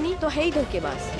महारानी तो है ही धोखेबाज।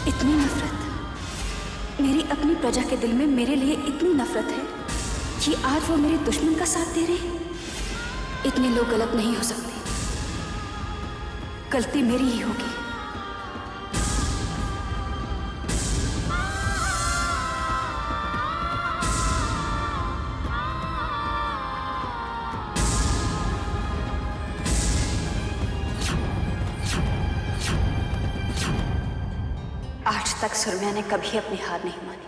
इतनी नफरत, मेरी अपनी प्रजा के दिल में मेरे लिए इतनी नफरत है कि आज वो मेरे दुश्मन का साथ दे रहे हैं। इतने लोग गलत नहीं हो सकते, गलती मेरी ही होगी। आज तक सुरम्या ने कभी अपनी हार नहीं मानी,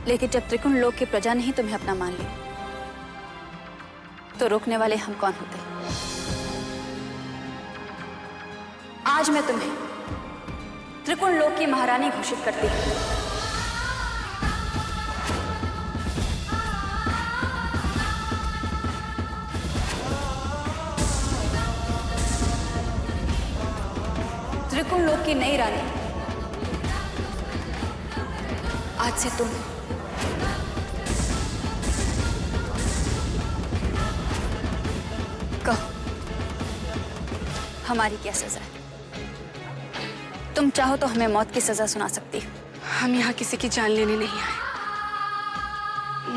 लेकिन जब त्रिकुण लोक की प्रजा ने ही तुम्हें अपना मान लिया तो रोकने वाले हम कौन होते? आज मैं तुम्हें त्रिकुण लोक की महारानी घोषित करती हूं। त्रिकुण लोक की नई रानी आज से तुम। कहो, हमारी क्या सजा है? तुम चाहो तो हमें मौत की सजा सुना सकती हो। हम यहाँ किसी की जान लेने नहीं आए,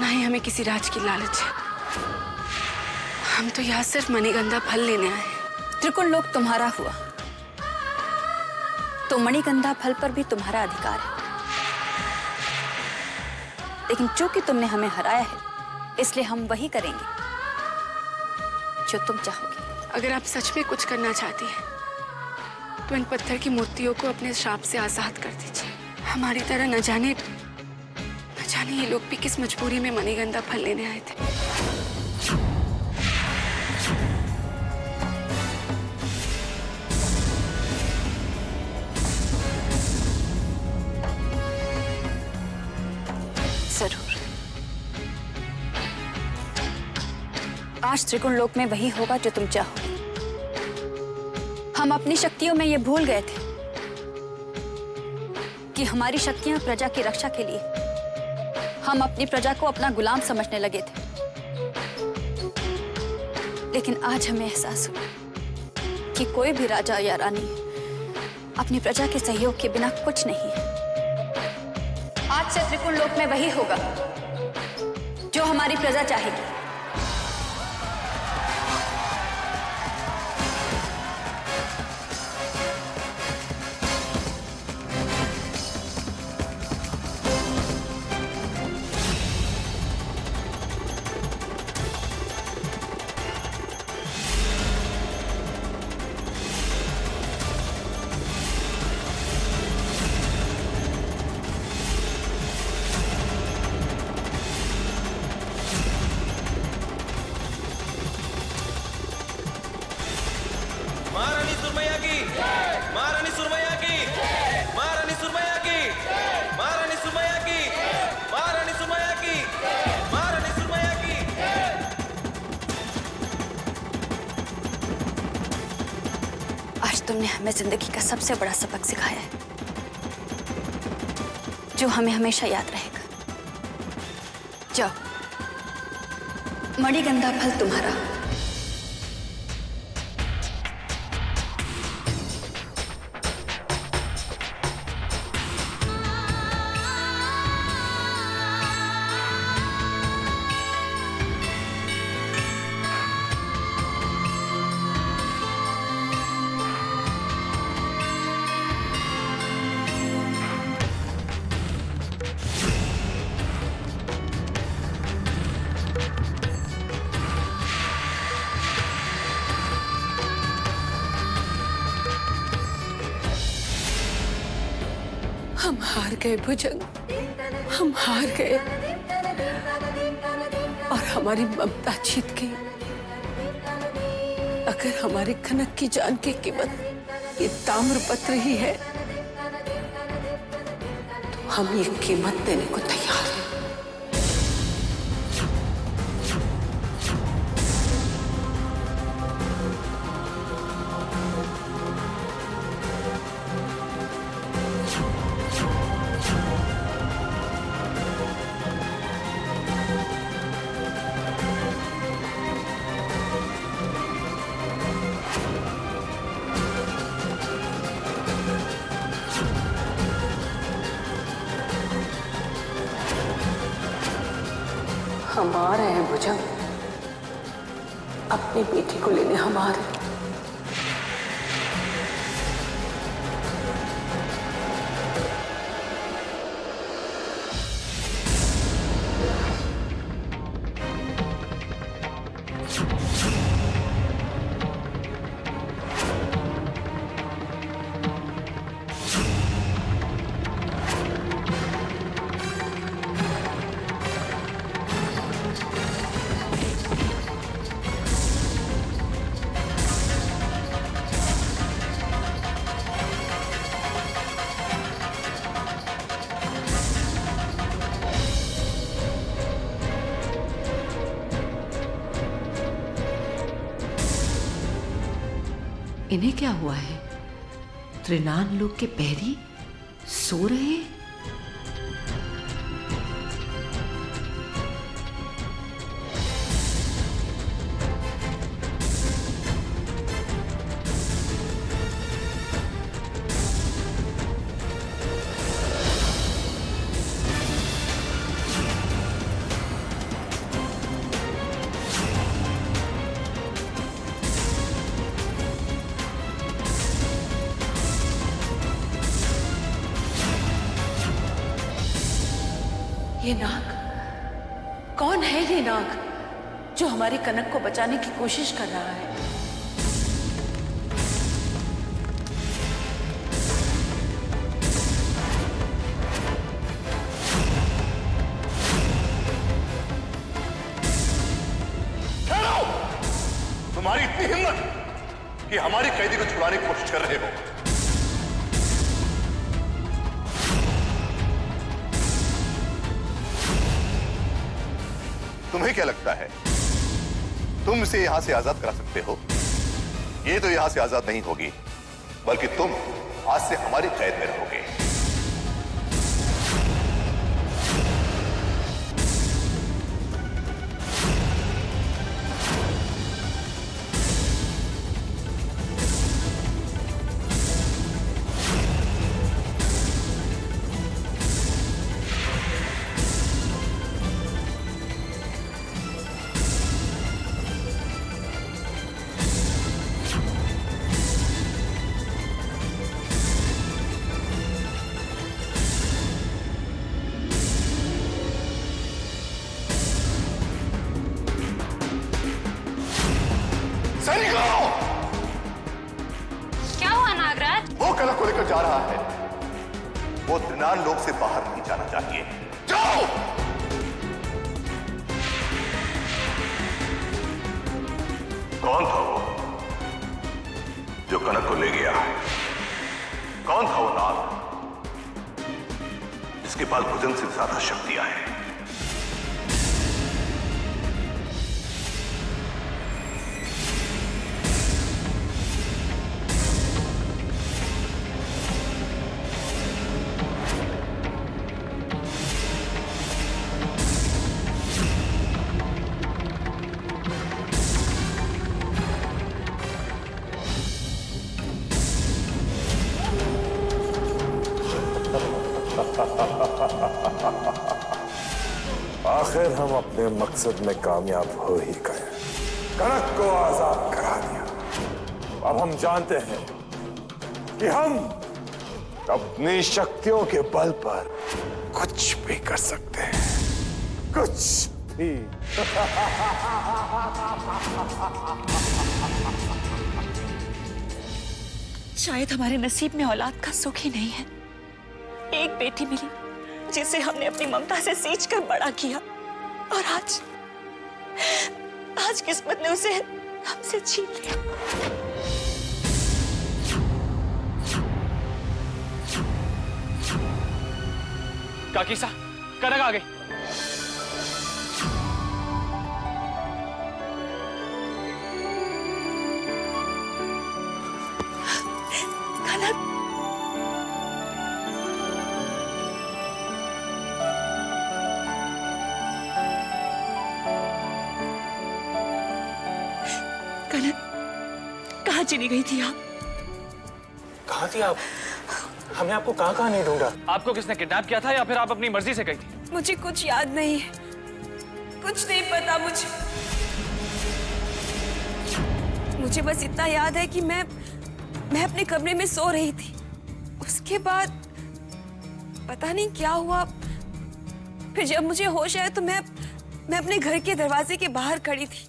ना ही हमें किसी राज की लालच है। हम तो यहाँ सिर्फ मणिगंधा फल लेने आए। त्रिकुण लोक तुम्हारा हुआ तो मणिगंधा फल पर भी तुम्हारा अधिकार है, लेकिन चूंकि तुमने हमें हराया है इसलिए हम वही करेंगे जो तुम चाहोगे। अगर आप सच में कुछ करना चाहती हैं तो इन पत्थर की मूर्तियों को अपने श्राप से आजाद कर दीजिए। हमारी तरह न जाने ये लोग भी किस मजबूरी में मणिगंधा फल लेने आए थे। जरूर। आज त्रिकुण लोक में वही होगा जो तुम चाहो। हम अपनी शक्तियों में ये भूल गए थे कि हमारी शक्तियां प्रजा की रक्षा के लिए। हम अपनी प्रजा को अपना गुलाम समझने लगे थे, लेकिन आज हमें एहसास हुआ कि कोई भी राजा या रानी अपनी प्रजा के सहयोग के बिना कुछ नहीं है। आज से त्रिकुण लोक में वही होगा जो हमारी प्रजा चाहेगी। महारानी सुरमैया की, महारानी सुरमैया की, महारानी सुरमैया की, महारानी सुरमैया की, महारानी सुरमैया की, महारानी सुरमैया की। आज तुमने हमें जिंदगी का सबसे बड़ा सबक सिखाया है, जो हमें हमेशा याद रहेगा। जाओ, मणिगंधा फल तुम्हारा हम हार गए भुजंग, हम हार गए और हमारी ममता जीत गई। अगर हमारे कनक की जान की कीमत ये ताम्रपत्र ही है तो हम ये कीमत देने को तैयार हैं। हम आ रहे हैं भुजंग, अपनी बेटी को लेने हम आ रहे हैं। इन्हें क्या हुआ है? त्रिनान लोग के पैरी सो रहे हैं? ये नाग कौन है? ये नाग जो हमारी कनक को बचाने की कोशिश कर रहा है। ठहरो! तुम्हारी इतनी हिम्मत कि हमारी कैदी को छुड़ाने की कोशिश कर रहे हो। तुम्हें क्या लगता है तुम इसे यहां से आजाद करा सकते हो? ये तो यहां से आजाद नहीं होगी, बल्कि तुम आज से हमारी कैद में रहोगे। क्या हुआ नागराज? वो कनक को लेकर जा रहा है। वो त्रिनान लोक से बाहर नहीं जाना चाहिए। जाओ! कौन था वो जो कनक को ले गया? कौन था वो नाग जिसके पास भुजंग से ज्यादा शक्तियां हैं? आखिर हम अपने मकसद में कामयाब हो ही गए। कनक को आजाद करा दिया। अब हम जानते हैं कि हम अपनी शक्तियों के बल पर कुछ भी कर सकते हैं, कुछ भी। शायद हमारे नसीब में औलाद का सुख ही नहीं है, एक बेटी मिली जिसे हमने अपनी ममता से सींच कर बड़ा किया, और आज किस्मत ने उसे हमसे छीन लिया। काकीसा, कनक आ गई। कनक, कनक, कहाँ चली गई थी आप? कहाँ थी आप? हमने आपको कहाँ कहाँ नहीं ढूंढा। आपको किसने किडनैप किया था या फिर आप अपनी मर्जी से गई थी? मुझे कुछ याद नहीं है, कुछ नहीं पता मुझे। मुझे बस इतना याद है कि मैं अपने कमरे में सो रही थी। उसके बाद पता नहीं क्या हुआ, फिर जब मुझे होश आया तो मैं अपने घर के दरवाजे के बाहर खड़ी थी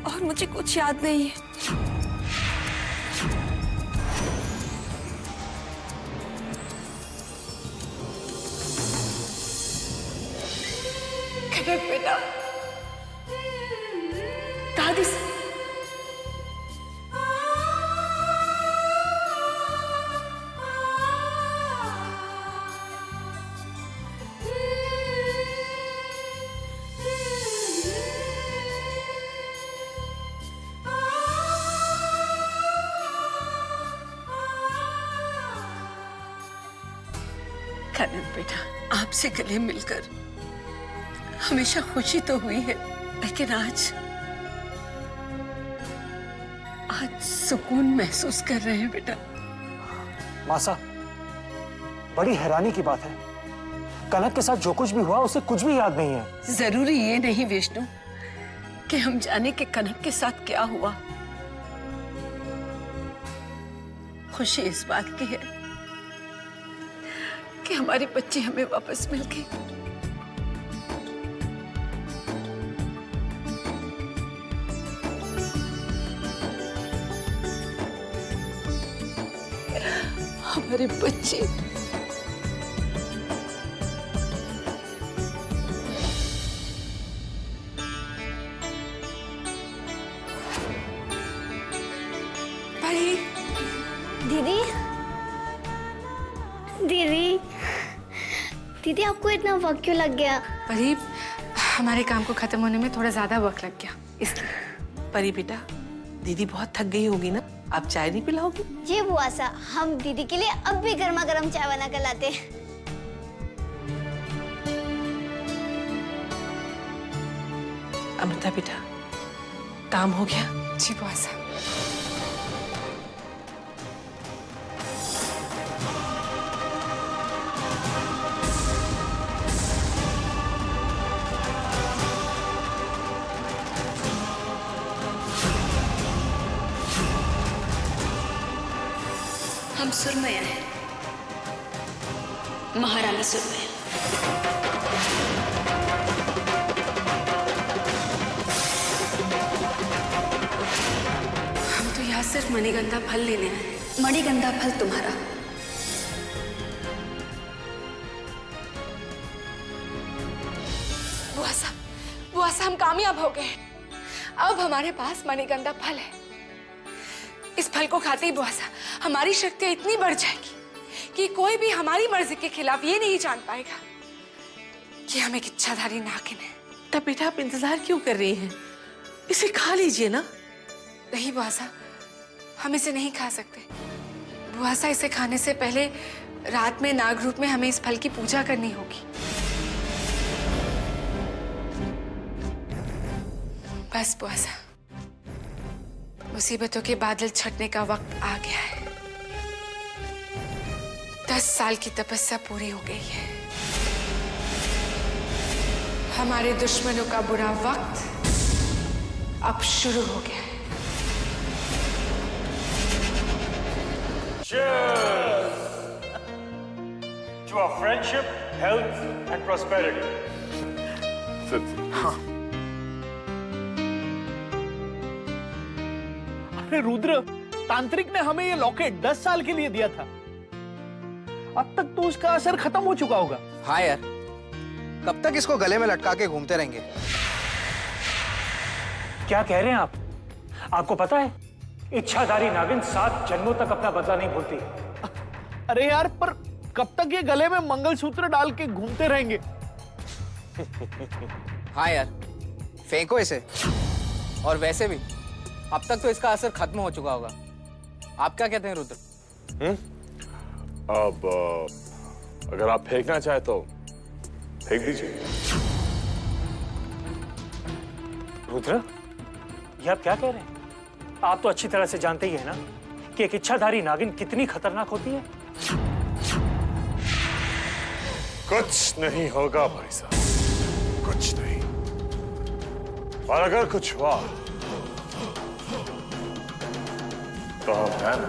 और मुझे कुछ याद नहीं है। कनक बेटा, दादी से कनक बेटा, आपसे गले मिलकर हमेशा खुशी तो हुई है, लेकिन आज सुकून महसूस कर रहे हैं बेटा। मासा, बड़ी हैरानी की बात है, कनक के साथ जो कुछ भी हुआ उसे कुछ भी याद नहीं है। जरूरी ये नहीं विष्णु कि हम जाने कि कनक के साथ क्या हुआ। खुशी इस बात की है कि हमारी बच्ची हमें वापस मिल गई। हमारे बच्चे परी, दीदी, दीदी, दीदी आपको इतना वक्त क्यों लग गया? परी, हमारे काम को खत्म होने में थोड़ा ज्यादा वक्त लग गया, इसलिए। परी बेटा, दीदी बहुत थक गई होगी ना, आप चाय नहीं पिलाओगी? जी बुआ सा, हम दीदी के लिए अब भी गर्मा गर्म चाय बना कर लाते हैं। अमृता बेटा, काम हो गया? जी बुआ सा। हम सुरमैया हैं, महारानी सुरमैया। हम तो यहाँ सिर्फ मणिगंधा फल लेने आए। मणिगंधा फल तुम्हारा। बुआ सा, हम कामयाब हो गए। अब हमारे पास मणिगंधा फल है। इस फल को खाते ही बुआ सा, हमारी शक्तियां इतनी बढ़ जाएगी कि कोई भी हमारी मर्जी के खिलाफ ये नहीं जान पाएगा कि हम एक इच्छाधारी नागिन है। तब बेटा आप इंतजार क्यों कर रही हैं? इसे खा लीजिए ना। नहीं बुआ सा, हम इसे नहीं खा सकते। बुआ सा, इसे खाने से पहले रात में नाग रूप में हमें इस फल की पूजा करनी होगी। बस बुआ सा, मुसीबतों के बादल छटने का वक्त आ गया है। 10 साल की तपस्या पूरी हो गई है। हमारे दुश्मनों का बुरा वक्त अब शुरू हो गया है। Cheers to our friendship, health and prosperity. हाँ। अरे रुद्र, तांत्रिक ने हमें ये लॉकेट 10 साल के लिए दिया था। अब तक तो उसका असर खत्म हो चुका होगा। हाँ यार, कब तक इसको गले में लटका के घूमते रहेंगे? क्या कह रहे हैं आप? आपको पता है इच्छाधारी नागिन 7 जन्मों तक अपना बदला नहीं भूलती। अरे यार, पर कब तक ये गले में मंगलसूत्र डाल के घूमते रहेंगे? हाँ यार, फेंको इसे। और वैसे भी अब तक तो इसका असर खत्म हो चुका होगा। आप क्या कहते हैं रुद्र? अब अगर आप फेंकना चाहे तो फेंक दीजिए। रुद्र, ये आप क्या कह रहे हैं? आप तो अच्छी तरह से जानते ही हैं ना कि एक इच्छाधारी नागिन कितनी खतरनाक होती है। कुछ नहीं होगा भाई साहब, कुछ नहीं। और अगर कुछ हुआ तो हम हैं ना।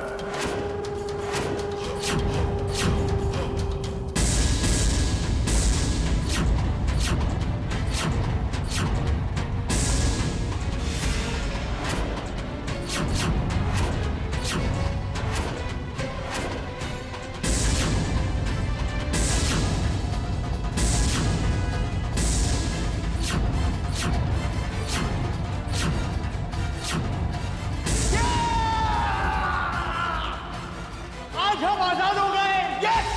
आज हम आजाद हो गए। यस!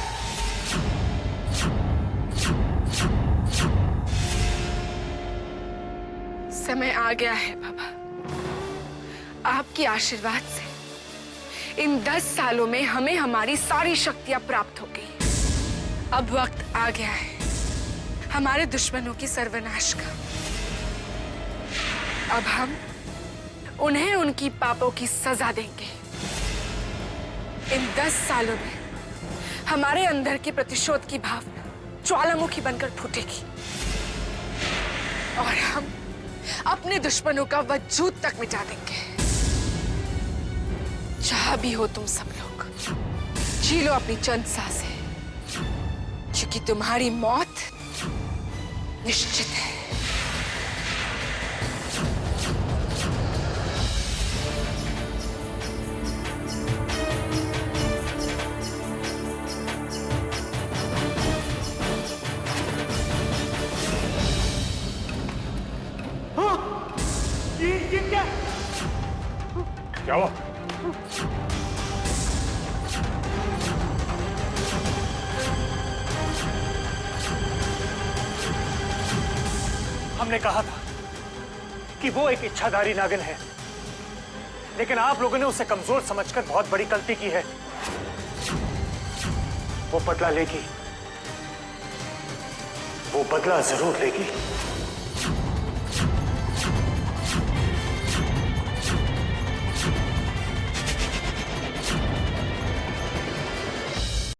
समय आ गया है बाबा। आपके आशीर्वाद से इन 10 सालों में हमें हमारी सारी शक्तियां प्राप्त हो गई। अब वक्त आ गया है हमारे दुश्मनों की सर्वनाश का। अब हम उन्हें उनकी पापों की सजा देंगे। इन 10 सालों में हमारे अंदर की प्रतिशोध की भावना ज्वालामुखी बनकर फूटेगी और हम अपने दुश्मनों का वजूद तक मिटा देंगे। जहां भी हो तुम सब लोग, जी लो अपनी चंद सांसें, क्योंकि तुम्हारी मौत निश्चित है। ये क्या? क्या हुआ? हमने कहा था कि वो एक इच्छाधारी नागिन है, लेकिन आप लोगों ने उसे कमजोर समझकर बहुत बड़ी गलती की है। वो बदला लेगी, वो बदला जरूर लेगी।